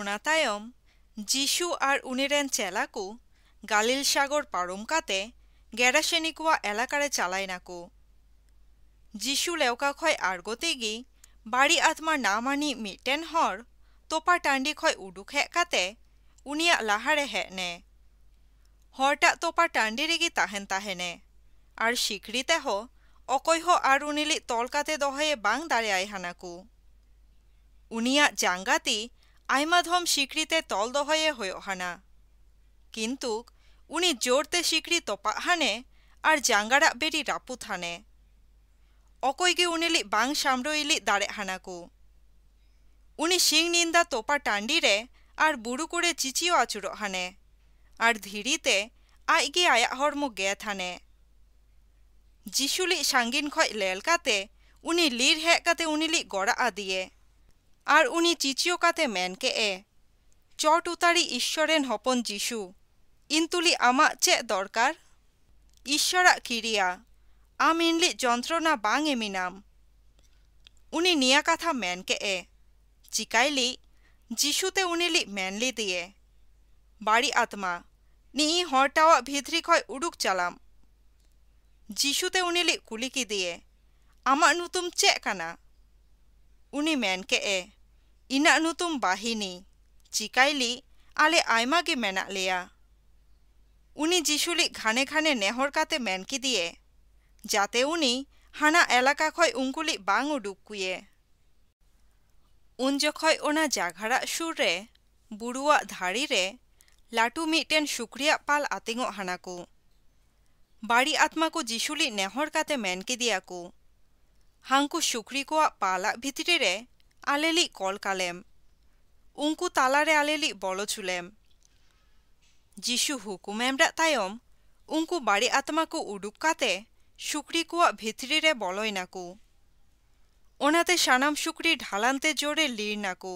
ᱚᱱᱟ ᱛᱟᱭᱚᱢ ᱡᱤᱥᱩ ᱟᱨ ᱩᱱᱤᱨᱮᱱ ᱪᱮᱞᱟ ᱠᱚ ᱜᱟᱞᱤᱞ ᱥᱟᱜᱚᱨ ᱯᱟᱨᱚᱢ ᱠᱟᱛᱮ ᱜᱮᱨᱟᱥᱮᱱᱤ ᱠᱚᱣᱟᱜ ᱮᱞᱟᱠᱟᱨᱮ ᱪᱟᱞᱟᱭᱱᱟᱠᱚ। ᱡᱤᱥᱩ ᱞᱮᱣᱠᱟ ᱠᱷᱚᱡ ᱟᱬᱜᱚ ᱛᱮᱜᱮ ᱵᱟᱹᱲᱤ ᱟᱛᱢᱟ ᱱᱟᱢᱟᱱᱤ ᱢᱤᱫᱴᱮᱱ ᱦᱚᱲ ᱛᱚᱯᱟ ᱴᱟᱺᱰᱤ ᱠᱷᱚᱡ ᱩᱰᱩᱠ ᱦᱮᱡ ᱠᱟᱛᱮ ᱩᱱᱤᱭᱟᱜ ᱞᱟᱦᱟᱨᱮ ᱦᱮᱡ ᱱᱮ। ᱦᱚᱲᱴᱟᱜ ᱛᱚᱯᱟ ᱴᱟᱺᱰᱤ ᱨᱮᱜᱮ ᱛᱟᱦᱮᱱᱮ ᱟᱨ ᱥᱤᱠᱲᱤ ᱛᱮᱦᱚᱸ ᱚᱠᱚᱭ ᱦᱚᱸ ᱟᱨ ᱩᱱᱤᱞᱤᱡ ᱛᱚᱞ ᱠᱟᱛᱮ ᱫᱚᱦᱚᱭᱮ ᱵᱟᱝ ᱫᱟᱲᱮᱭᱟᱭ ᱦᱟᱱᱟᱠᱚ। ᱩᱱᱤᱭᱟᱜ ᱡᱟᱸᱜᱟᱛᱤ ᱟᱭᱢᱟ ᱫᱷᱚᱢ ᱥᱤᱠᱲᱤ ᱛᱮ ᱛᱚᱞ ᱫᱚᱦᱚᱭᱮ ᱦᱩᱭᱩᱜ ᱦᱟᱱᱟ। ᱠᱤᱱᱛᱩ ᱩᱱᱤ ᱡᱳᱨᱛᱮ ᱥᱤᱠᱲᱤ ᱛᱚᱯᱟᱜ ᱦᱟᱱᱮ ᱟᱨ ᱡᱟᱸᱜᱟᱲᱟᱜ ᱵᱮᱨᱤ ᱨᱟᱹᱯᱩᱫ ᱦᱟᱱᱮ। ᱚᱠᱚᱭ ᱜᱮ ᱩᱱᱤᱞᱤᱡ ᱵᱟᱝ ᱥᱟᱢᱲᱚ ᱤᱞᱤᱡ ᱫᱟᱲᱮᱜ ᱦᱟᱱᱟᱠᱚ। उनी सिंग निंदा तोपा टांडी रे आर बुरु कोड़े चिचियो आचुरोग हाने आर धीरीते आजगे आयाग हड़मो गेद हाने। जिसुली सांगिन खय लेल काते उनी लीर हेज काते उनीली गड़ा आदिये आर उनी चिचियो काते मेन केए, चट उतारी ईश्वरेन हपन जिसु, इन तुली आमा चे दरकार? ईश्वरा किरिया आम इनली जंत्रणा बांग एमिनाम। उनी निया कथा मेन केए चिकायली जिसुते उनीली मेनली दिए, बाड़ी आत्मा नी हरटावा भितरी खय उडुक चालाम। जिसुते उनीली कुली की दिए, आमा नुतुम चे काना? उनी मेन केए, इना नुतुम बाहिनी। चिकायली आले आयमा गे मेना लेया। उनी जिसुली घाने घाने नेहर काते मेन की दिए, जाते उनी हाना एलाका खय उंकुली बांग उडुक कुये। उन जखय ओना जाघारा सुर रे बुरुआ धाड़ी रे लाटू मिटन सुक्रिया पाल आतिंगो हानाको। बाड़ी आत्मा को जिसुली नेहर काते मेन किदिया को, हांकु सुक्री को पाला भितरी रे आलेली कल कालेम, उंकु तालारे आलेली बलो चुलेम। जिसु हुकुम एमरा तायम उंकु बाड़ी आत्मा को उडुक काते सुक्री को भितरी रे बलोयनाको। ओनाते सानाम सुक्री ढालानते जोरे लीरनाको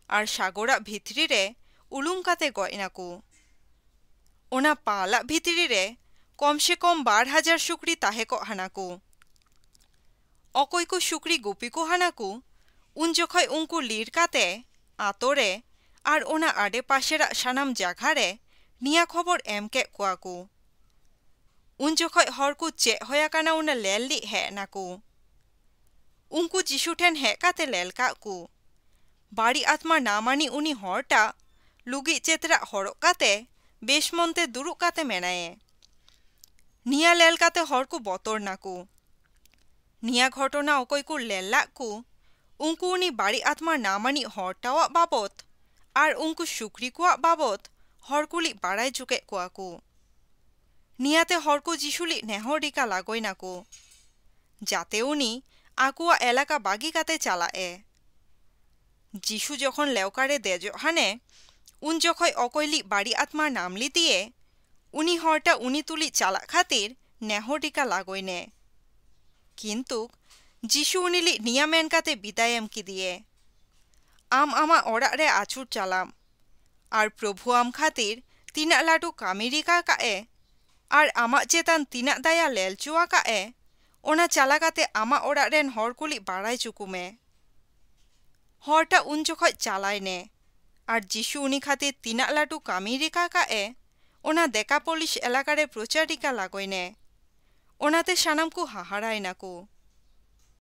आर सागोरा भितरी रे उलुम काते गयनाको। ओना पाला भितरी रे कम से कम 12,000 सुक्री ताहेको हानाको। अकय को सुक्री गुपी को हानाको उन जखय उंकु लीर काते आतोरे आर ओना आडे पाशेरा सानाम जाघारे निया खबर एम केद कोआको। उन जखय हरकु चे होया काना उना लेलली हेज नाको। उंकु जिसु ठेन हेज काते लेल काको, बाड़ी आत्मा नामानी उनी हरटा लुगी चेतरा हरग काते बेश मनते दुरुब काते मेनाये। निया लेल काते हरकु बतर नाको। निया घटना अकय को लेल लाको उंकु उनी बाड़ी आत्मा नामानी हरटावा बाबत आर उंकु सुक्री को बाबत हरकुली बाड़ाय जुके कोआको। नियाते हरकु जिसुली नेहरिका लागोय नाको, जाते उनी आकुआ एलाका बागी काते चालाए। जिसु जखन लेवकारे देजो हाने उन जखय अकयली बाड़ी आत्मा नामली दिए उनी हरटा उनी तुली चाला खातिर नेहरिका लागोयने। किन्तु जिसु उनीली निया मेन काते बिदाय एम किदिए, आम आमा ओड़ाग रे आचुर चालाम आर प्रभु आम खातिर तीना लाटू कामी रिका काए आर आमा चेतान तीना दाया लेल चुआ काए ओना चाला काते आमा ओड़ाग रेन हरकुली बाड़ाय चुकुमे। हरटा उन जखय चालायने आर जिसु उनी खातिर तीना लाटू कामी रिका काए ओना देकापोलिस एलाकारे प्रचारिका लागोयने। ओनाते सानाम को हाहाराय नाको।